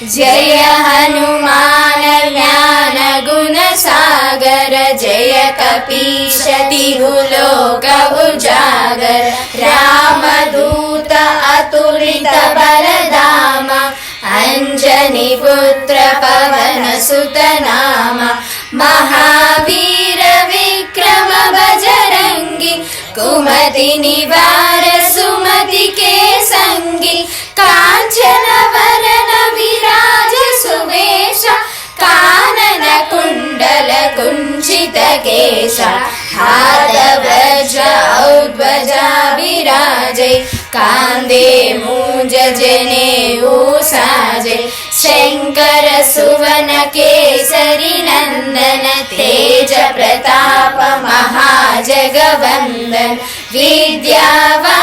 जय हनुमान ज्ञान गुण सागर, जय कपीश तिहु लोक उजागर। रामदूत अतुलित बलधाम, अंजनी पुत्र पवन सुत नाम। महावीर विक्रम बजरंगी, कुमति निवार सुमति के संगी। कांचन वरन विराज सुवेश, कानन कुंडल कुंचित केश। हाथ वज्र औध्वजा विराजे, कांधे मूंज जनेऊ साजे। शंकर सुवन केसरी नंदन, तेज प्रताप महाजगवंदन। विद्यावान